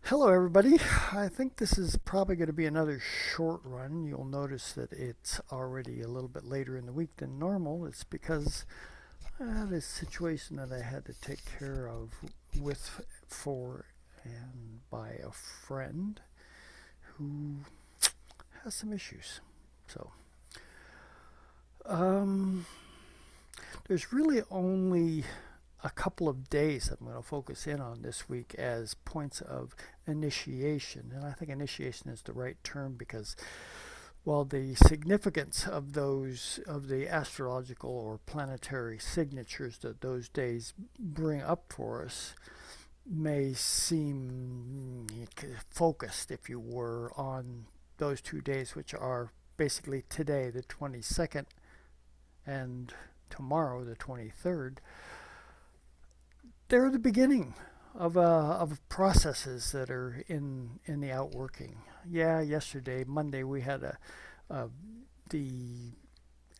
Hello, everybody. I think this is probably going to be another short run. You'll notice that it's already a little bit later in the week than normal. It's because I had a situation that I had to take care of with, for, and by a friend who has some issues. So, um, there's really only a couple of days I'm going to focus in on this week as points of initiation. And I think initiation is the right term because while the significance of the astrological or planetary signatures that those days bring up for us may seem focused, if you were, on those 2 days, which are basically today, the 22nd, and tomorrow, the 23rd, they're the beginning of processes that are in the outworking. Yeah, yesterday, Monday, we had a the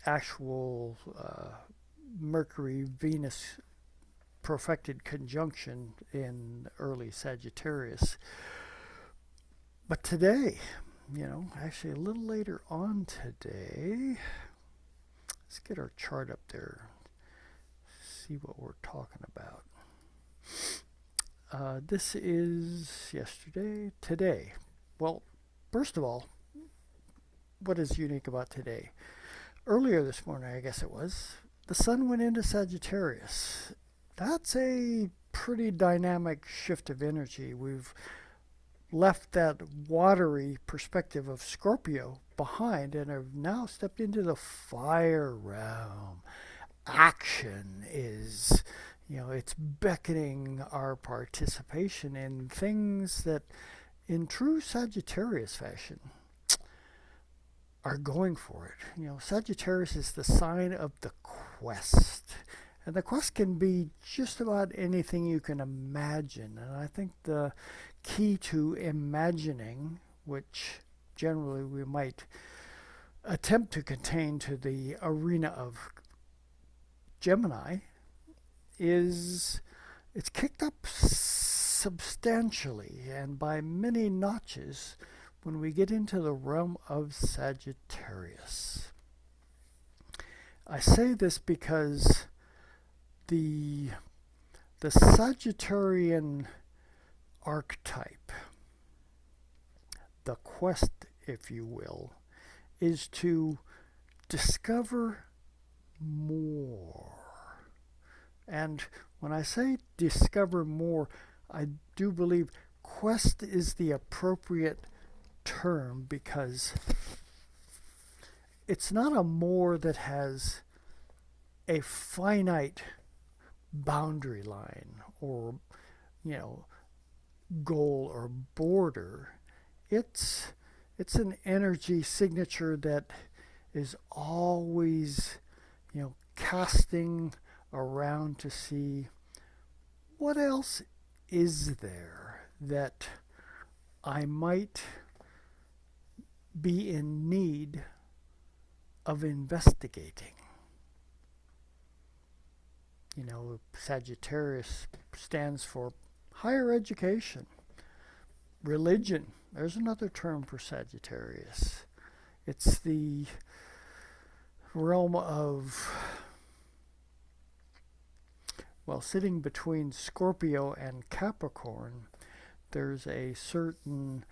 actual Mercury Venus perfected conjunction in early Sagittarius. But today, actually a little later on today, let's get our chart up there, see what we're talking about. This is yesterday, today. Well, first of all, what is unique about today? Earlier this morning, I guess it was, the sun went into Sagittarius. That's a pretty dynamic shift of energy. We've left that watery perspective of Scorpio behind and have now stepped into the fire realm. Action is, it's beckoning our participation in things that, in true Sagittarius fashion, are going for it. Sagittarius is the sign of the quest. And the quest can be just about anything you can imagine. And I think the key to imagining, which generally we might attempt to contain to the arena of Gemini, is it's kicked up substantially and by many notches when we get into the realm of Sagittarius. I say this because the Sagittarian archetype, the quest, if you will, is to discover more. And when I say discover more, I do believe quest is the appropriate term because it's not a more that has a finite boundary line or, goal or border. It's an energy signature that is always, casting around to see what else is there that I might be in need of investigating. Sagittarius stands for higher education, religion. There's another term for Sagittarius. It's the realm of, sitting between Scorpio and Capricorn, there's a certain,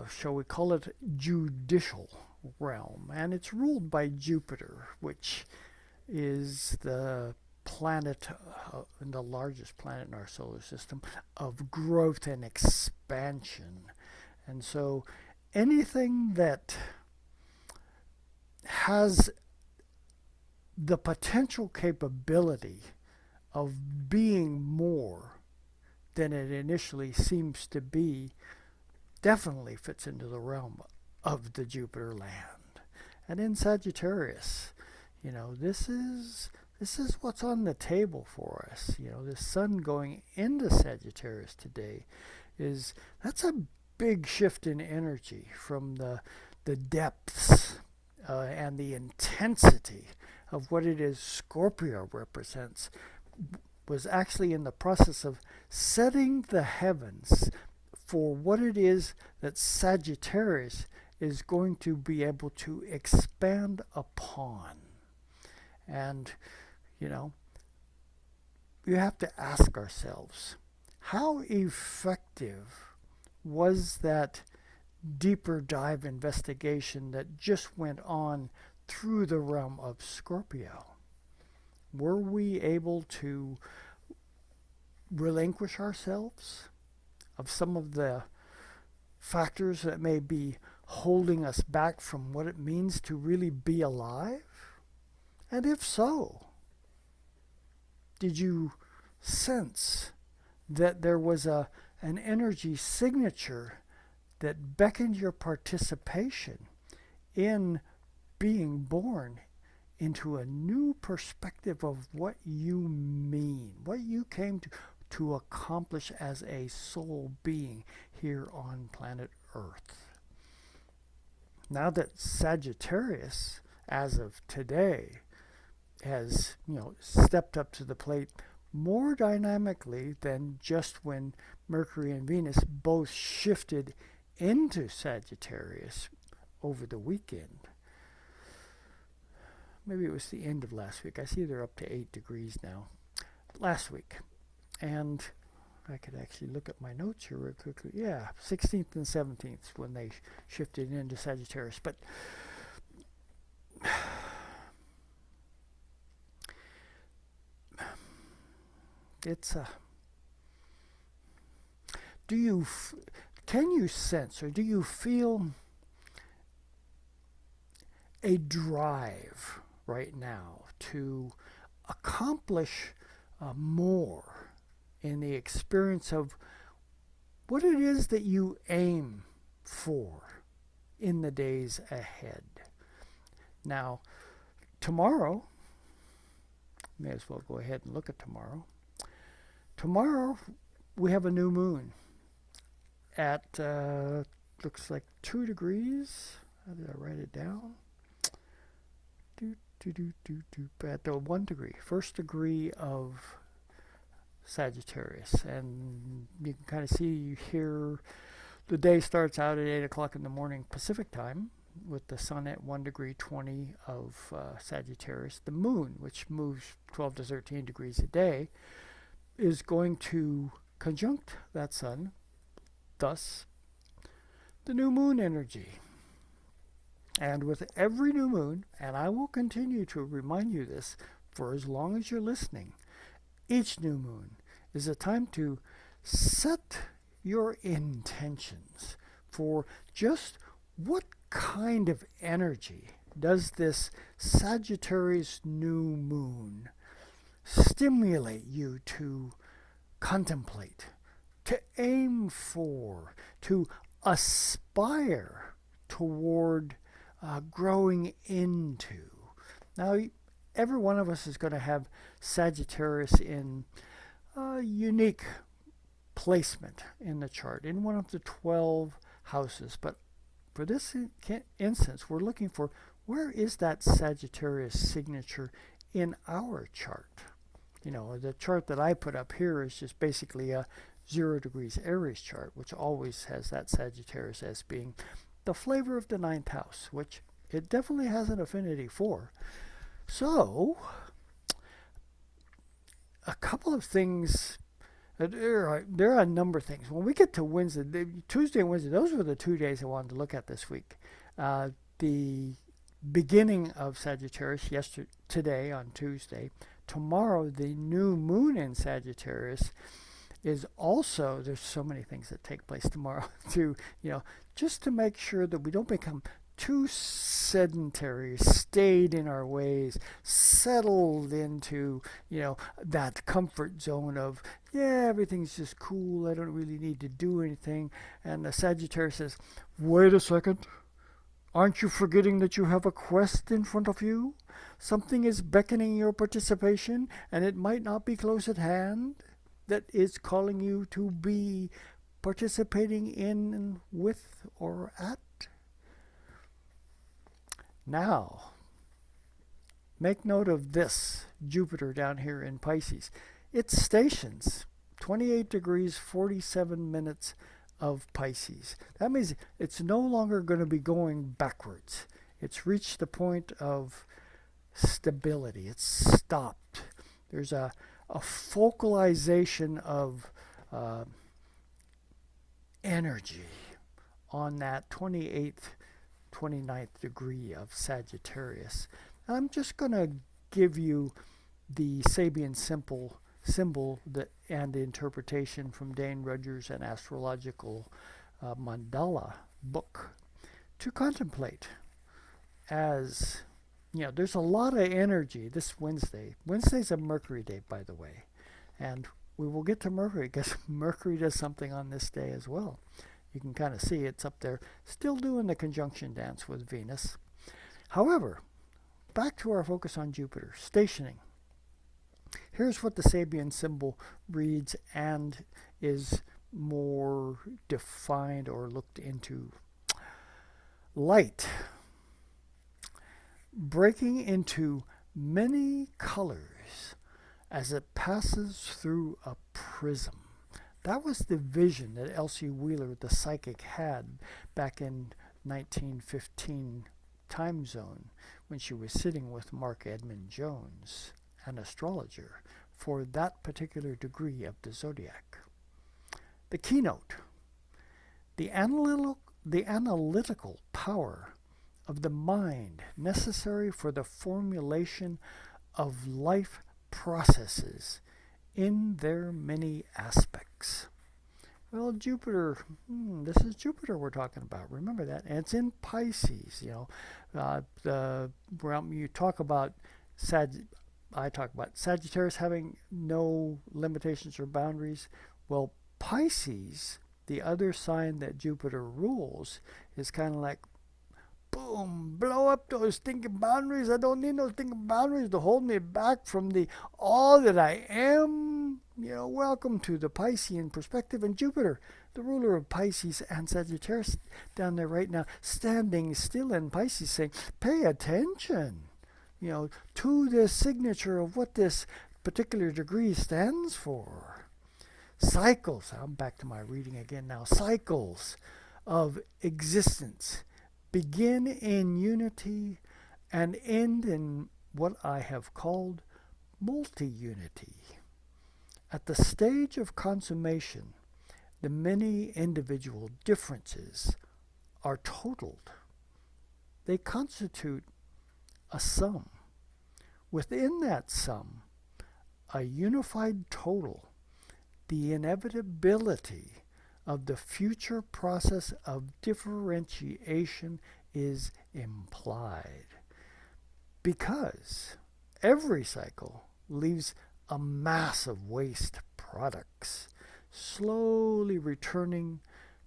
shall we call it, judicial realm. And it's ruled by Jupiter, which is the planet, and the largest planet in our solar system, of growth and expansion. And so anything that has the potential capability of being more than it initially seems to be definitely fits into the realm of the Jupiter land. And in Sagittarius, this is what's on the table for us. The sun going into Sagittarius today that's a big shift in energy from the depths and the intensity of what it is Scorpio represents, was actually in the process of setting the heavens for what it is that Sagittarius is going to be able to expand upon. And, you know, you have to ask ourselves, how effective was that deeper dive investigation that just went on through the realm of Scorpio? Were we able to relinquish ourselves of some of the factors that may be holding us back from what it means to really be alive? And if so, did you sense that there was an energy signature that beckoned your participation in being born into a new perspective of what you mean, what you came to accomplish as a soul being here on planet Earth? Now that Sagittarius, as of today, has, stepped up to the plate more dynamically than just when Mercury and Venus both shifted into Sagittarius over the weekend. Maybe it was the end of last week. I see they're up to 8 degrees now. Last week. And I could actually look at my notes here real quickly. Yeah, 16th and 17th when they shifted into Sagittarius. But it's can you sense or do you feel a drive right now to accomplish more in the experience of what it is that you aim for in the days ahead? Now, tomorrow, may as well go ahead and look at tomorrow. Tomorrow, we have a new moon at, looks like 2 degrees. How did I write it down? At the 1 degree, first degree of Sagittarius. And you can kind of see here the day starts out at 8 o'clock in the morning Pacific time with the sun at 1 degree 20 of Sagittarius. The moon, which moves 12 to 13 degrees a day, is going to conjunct that sun, thus the new moon energy. And with every new moon, and I will continue to remind you this for as long as you're listening, each new moon is a time to set your intentions for just what kind of energy does this Sagittarius new moon stimulate you to contemplate, to aim for, to aspire toward growing into. Now, every one of us is going to have Sagittarius in a unique placement in the chart, in one of the 12 houses. But for this instance, we're looking for where is that Sagittarius signature in our chart. The chart that I put up here is just basically a 0 degrees Aries chart, which always has that Sagittarius as being the flavor of the 9th house, which it definitely has an affinity for. So, a couple of things, there are a number of things. When we get to Wednesday, Tuesday and Wednesday, those were the 2 days I wanted to look at this week. The beginning of Sagittarius, today on Tuesday. Tomorrow, the new moon in Sagittarius is also, there's so many things that take place tomorrow to, just to make sure that we don't become too sedentary, stayed in our ways, settled into, that comfort zone of, everything's just cool, I don't really need to do anything. And the Sagittarius says, wait a second, aren't you forgetting that you have a quest in front of you? Something is beckoning your participation, and it might not be close at hand, that is calling you to be participating in, with, or at. Now, make note of this Jupiter down here in Pisces. It stations 28 degrees 47 minutes of Pisces. That means it's no longer going to be going backwards. It's reached the point of stability. It's stopped. There's a focalization of energy on that 28th, 29th degree of Sagittarius. I'm just going to give you the Sabian symbol and interpretation from Dane Rudger's An Astrological Mandala book to contemplate. As there's a lot of energy this Wednesday. Wednesday's a Mercury day, by the way, and we will get to Mercury because Mercury does something on this day as well. You can kind of see it's up there, still doing the conjunction dance with Venus. However, back to our focus on Jupiter, stationing. Here's what the Sabian symbol reads and is more defined or looked into. Light, breaking into many colors as it passes through a prism. That was the vision that Elsie Wheeler, the psychic, had back in 1915 time zone when she was sitting with Mark Edmund Jones, an astrologer, for that particular degree of the zodiac. The keynote, the analytical power of the mind necessary for the formulation of life processes in their many aspects. Well, Jupiter, this is Jupiter we're talking about. Remember that. And it's in Pisces, you talk about I talk about Sagittarius having no limitations or boundaries. Well, Pisces, the other sign that Jupiter rules, is kind of like, boom, blow up those stinking boundaries. I don't need no stinking boundaries to hold me back from the all that I am. Welcome to the Piscean perspective. And Jupiter, the ruler of Pisces and Sagittarius, down there right now, standing still in Pisces, saying, pay attention, to this signature of what this particular degree stands for. Cycles, I'm back to my reading again now, cycles of existence begin in unity and end in what I have called multi-unity. At the stage of consummation, the many individual differences are totaled. They constitute a sum. Within that sum, a unified total, the inevitability of the future process of differentiation is implied. Because every cycle leaves a mass of waste products, slowly returning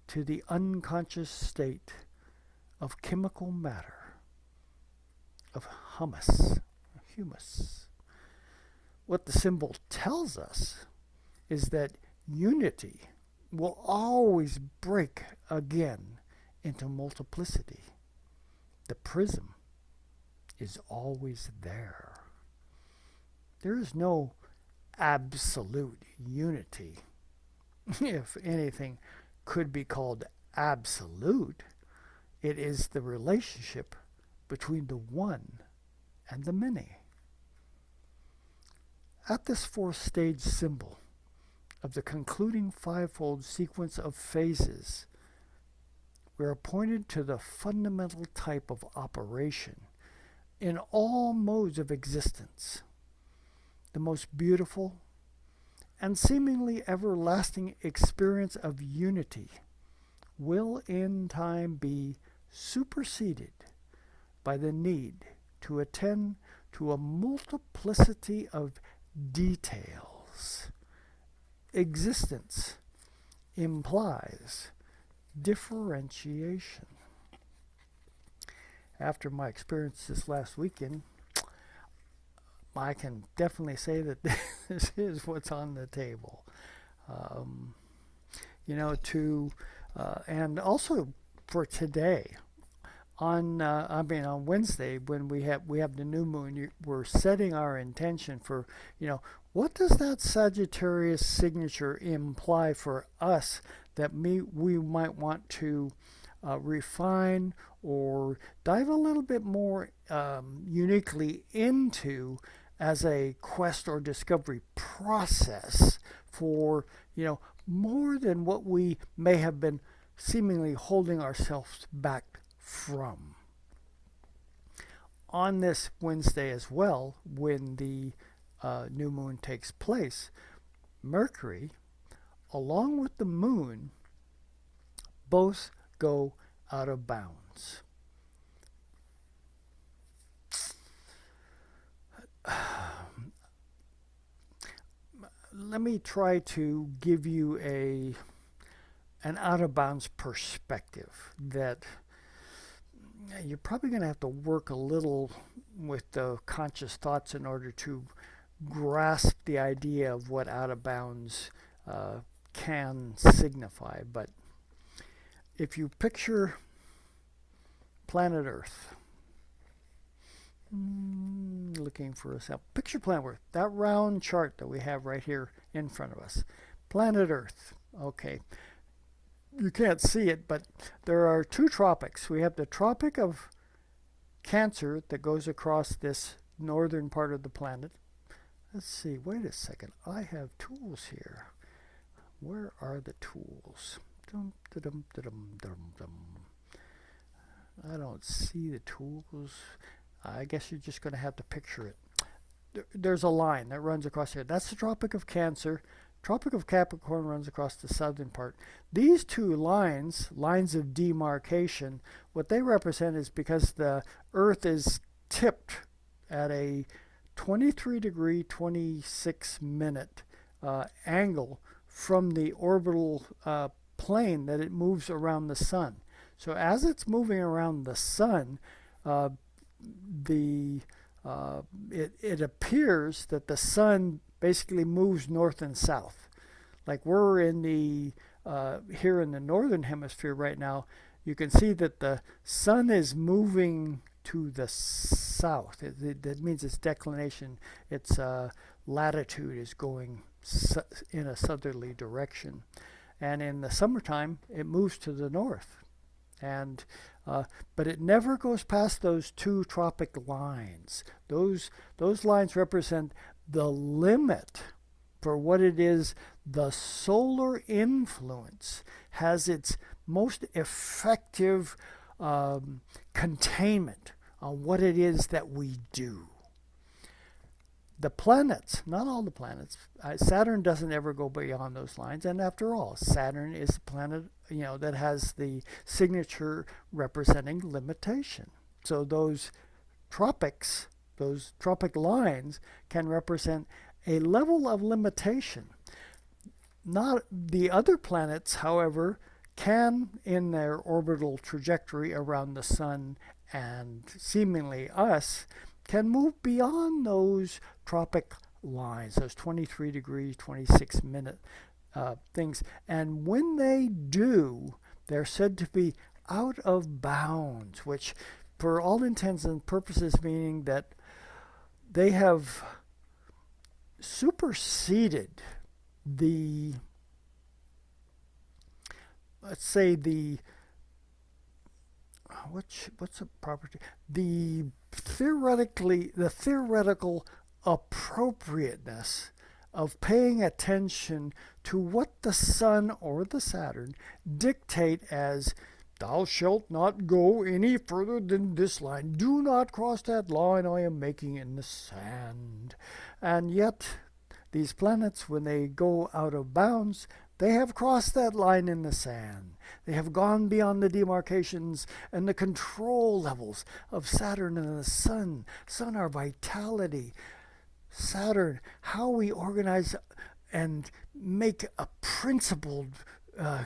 to the unconscious state of chemical matter, of humus. What the symbol tells us is that unity will always break again into multiplicity. The prism is always there. There is no absolute unity. If anything could be called absolute, it is the relationship between the one and the many. At this fourth stage symbol of the concluding fivefold sequence of phases, we are pointed to the fundamental type of operation in all modes of existence. The most beautiful and seemingly everlasting experience of unity will in time be superseded by the need to attend to a multiplicity of details. Existence implies differentiation. After my experience this last weekend, I can definitely say that this is what's on the table. And also for today, on Wednesday when we have the new moon, we're setting our intention for what does that Sagittarius signature imply for us that we might want to refine or dive a little bit more uniquely into as a quest or discovery process for, more than what we may have been seemingly holding ourselves back from. On this Wednesday as well, when the new moon takes place, Mercury, along with the moon, both go out of bounds. Let me try to give you an out of bounds perspective that you're probably going to have to work a little with the conscious thoughts in order to grasp the idea of what out of bounds can signify. But if you picture planet Earth, looking for a sample, picture planet Earth, that round chart that we have right here in front of us, planet Earth. Okay, you can't see it, but there are two tropics. We have the Tropic of Cancer that goes across this northern part of the planet. Let's see, wait a second, I have tools here. Where are the tools? Dum, da-dum, da-dum, dum, dum. I don't see the tools. I guess you're just going to have to picture it. There's a line that runs across here. That's the Tropic of Cancer. Tropic of Capricorn runs across the southern part. These two lines of demarcation, what they represent is because the Earth is tipped at a 23 degree 26 minute angle from the orbital plane that it moves around the sun. So as it's moving around the sun, it appears that the sun basically moves north and south. Like we're in the here in the northern hemisphere right now, you can see that the sun is moving to the south. That means its declination, its latitude is going in a southerly direction. And in the summertime, it moves to the north. And but it never goes past those two tropic lines. Those lines represent the limit for what it is the solar influence has its most effective containment on what it is that we do. The planets, not all the planets, Saturn doesn't ever go beyond those lines, and after all, Saturn is the planet that has the signature representing limitation. So those tropics, those tropic lines, can represent a level of limitation. Not the other planets, however, can, in their orbital trajectory around the sun and seemingly us, can move beyond those tropic lines, those 23 degree, 26 minute things. And when they do, they're said to be out of bounds, which for all intents and purposes meaning that they have superseded the, let's say what's a property? The theoretical appropriateness of paying attention to what the sun or the Saturn dictate as thou shalt not go any further than this line. Do not cross that line I am making in the sand. And yet, these planets, when they go out of bounds, they have crossed that line in the sand. They have gone beyond the demarcations and the control levels of Saturn and the Sun. Sun, our vitality. Saturn, how we organize and make a principled,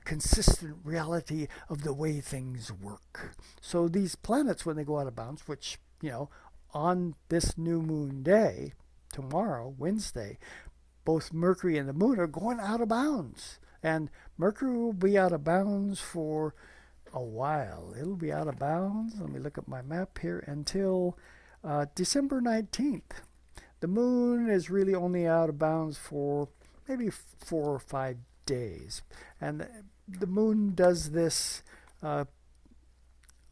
consistent reality of the way things work. So these planets, when they go out of bounds, which, on this new moon day, tomorrow, Wednesday, both Mercury and the moon are going out of bounds. And Mercury will be out of bounds for a while. It'll be out of bounds, let me look at my map here, until December 19th. The moon is really only out of bounds for maybe 4 or 5 days. And the moon does this uh,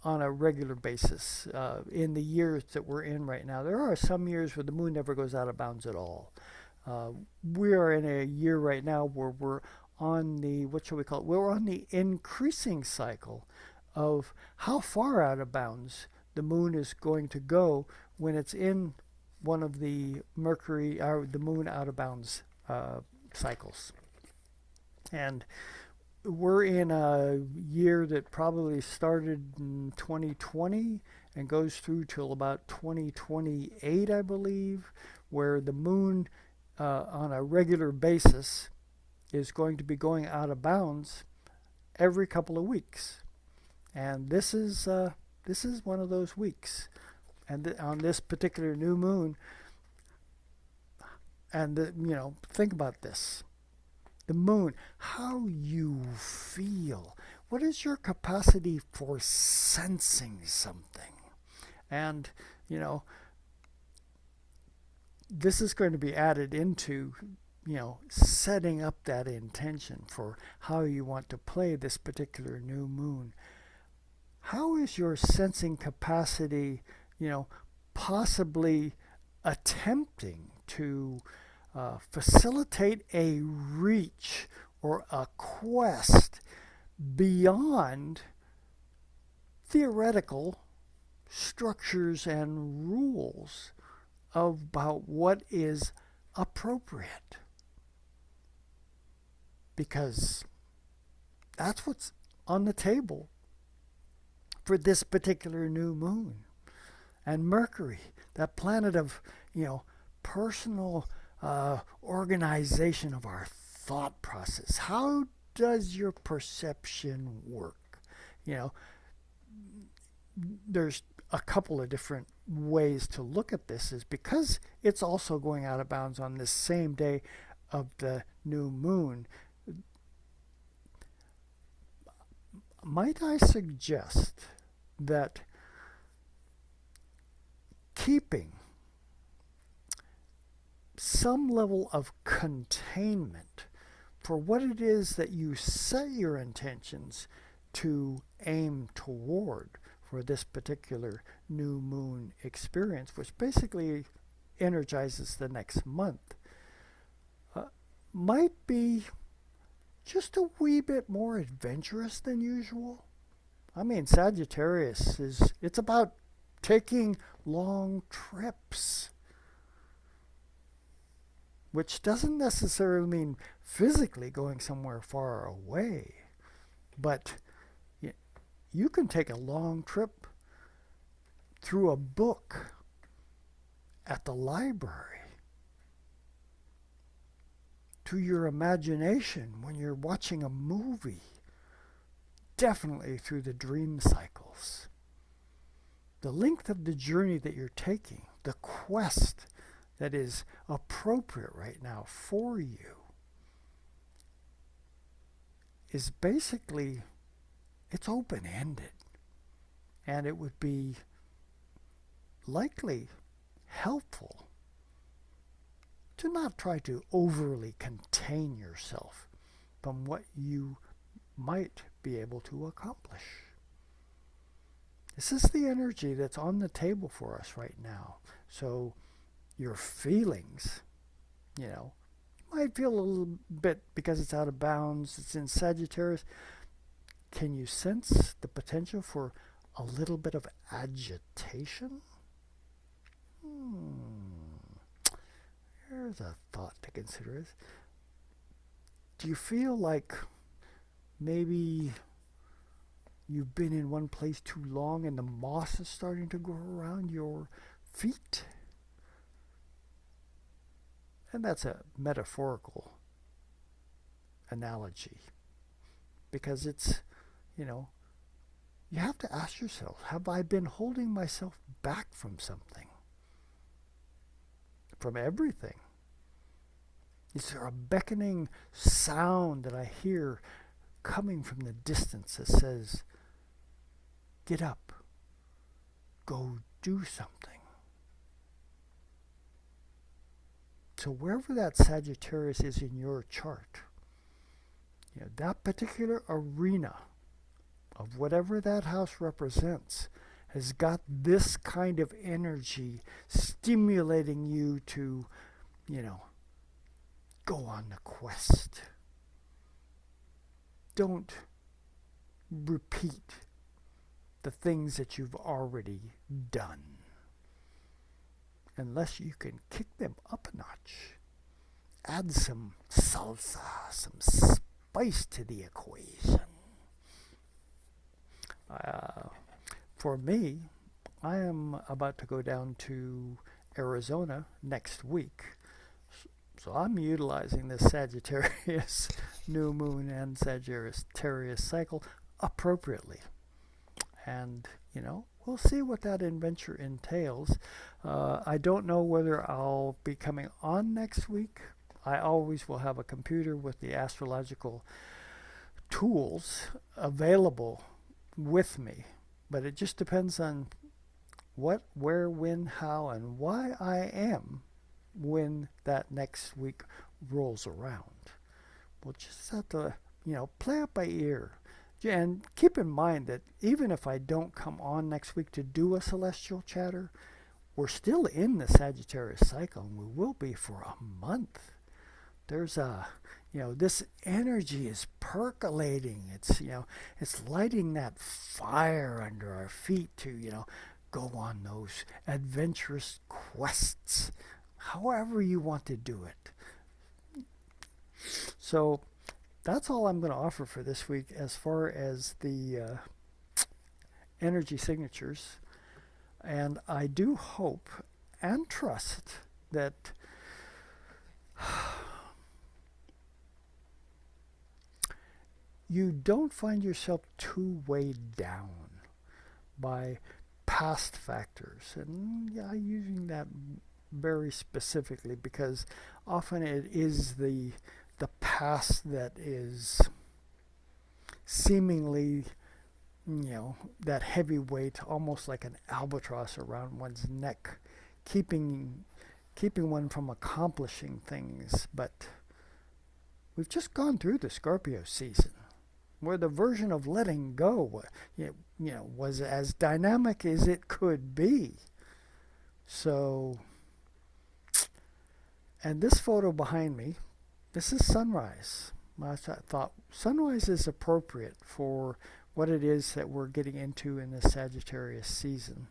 on a regular basis in the years that we're in right now. There are some years where the moon never goes out of bounds at all. Uh, we are in a year right now where we're on the, what shall we call it? We're on the increasing cycle of how far out of bounds the moon is going to go when it's in one of the Mercury or the moon out of bounds cycles. And we're in a year that probably started in 2020 and goes through till about 2028, I believe, where the moon on a regular basis is going to be going out of bounds every couple of weeks. And this is one of those weeks. And on this particular new moon, and think about this: the moon, how you feel. What is your capacity for sensing something? And, you know, this is going to be added into, setting up that intention for how you want to play this particular new moon. How is your sensing capacity, possibly attempting to facilitate a reach or a quest beyond theoretical structures and rules about what is appropriate? Because that's what's on the table for this particular new moon. And Mercury, that planet of, personal organization of our thought process. How does your perception work? There's a couple of different ways to look at this, is because it's also going out of bounds on this same day of the new moon. Might I suggest that keeping some level of containment for what it is that you set your intentions to aim toward for this particular new moon experience, which basically energizes the next month, might be just a wee bit more adventurous than usual. I mean, Sagittarius it's about taking long trips, which doesn't necessarily mean physically going somewhere far away, but you can take a long trip through a book at the library, to your imagination when you're watching a movie, definitely through the dream cycles. The length of the journey that you're taking, the quest that is appropriate right now for you, is basically, it's open-ended. And it would be likely helpful to not try to overly contain yourself from what you might be able to accomplish. This is the energy that's on the table for us right now. So your feelings, might feel a little bit because it's out of bounds, it's in Sagittarius. Can you sense the potential for a little bit of agitation? Here's a thought to consider. Do you feel like maybe you've been in one place too long and the moss is starting to grow around your feet? And that's a metaphorical analogy, because it's, you have to ask yourself, have I been holding myself back from something? From everything? Is there a beckoning sound that I hear coming from the distance that says, get up, go do something? So wherever that Sagittarius is in your chart, That particular arena of whatever that house represents has got this kind of energy stimulating you to, you know, go on the quest. Don't repeat the things that you've already done unless you can kick them up a notch. Add some salsa, some spice to the equation. For me, I am about to go down to Arizona next week. So I'm utilizing this Sagittarius New Moon and Sagittarius cycle appropriately. And, we'll see what that adventure entails. I don't know whether I'll be coming on next week. I always will have a computer with the astrological tools available with me, but it just depends on what, where, when, how, and why I am when that next week rolls around. We'll just have to, play it by ear. And keep in mind that even if I don't come on next week to do a celestial chatter, we're still in the Sagittarius cycle, and we will be for a month. There's this energy is percolating. It's lighting that fire under our feet to, go on those adventurous quests, however you want to do it. So that's all I'm going to offer for this week as far as the energy signatures. And I do hope and trust that you don't find yourself too weighed down by past factors. And I'm using that very specifically because often it is the past that is seemingly, that heavy weight, almost like an albatross around one's neck, keeping one from accomplishing things. But we've just gone through the Scorpio season, where the version of letting go, was as dynamic as it could be. So, and this photo behind me, this is sunrise. I thought sunrise is appropriate for what it is that we're getting into in this Sagittarius season.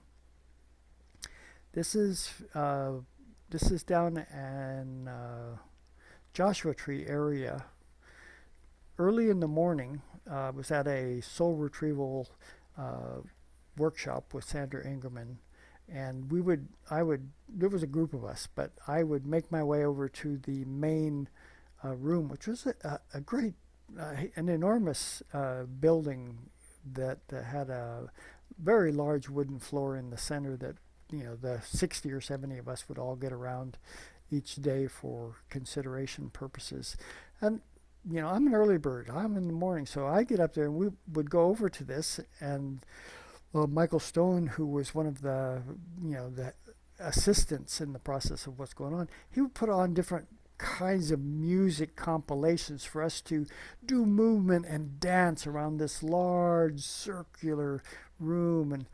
This is down in Joshua Tree area. Early in the morning, I was at a soul retrieval workshop with Sandra Ingerman, and there was a group of us, but I would make my way over to the main room, which was a great, an enormous building that had a very large wooden floor in the center that, the 60 or 70 of us would all get around each day for consideration purposes. And, I'm an early bird. I'm in the morning, so I get up there and we would go over to this, and Michael Stone, who was one of the assistants in the process of what's going on, he would put on different kinds of music compilations for us to do movement and dance around this large circular room. And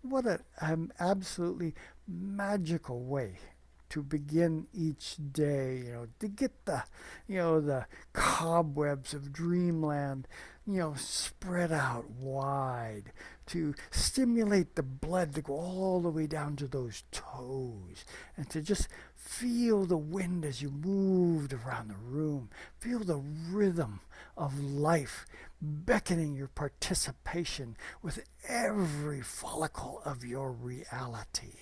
what an absolutely magical way to begin each day, to get the cobwebs of dreamland, spread out wide, to stimulate the blood to go all the way down to those toes, and to just feel the wind as you moved around the room. Feel the rhythm of life beckoning your participation with every follicle of your reality.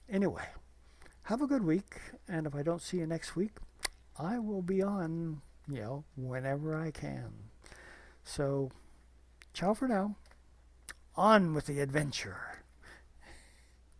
Anyway, have a good week, and if I don't see you next week, I will be on, whenever I can. So, ciao for now. On with the adventure.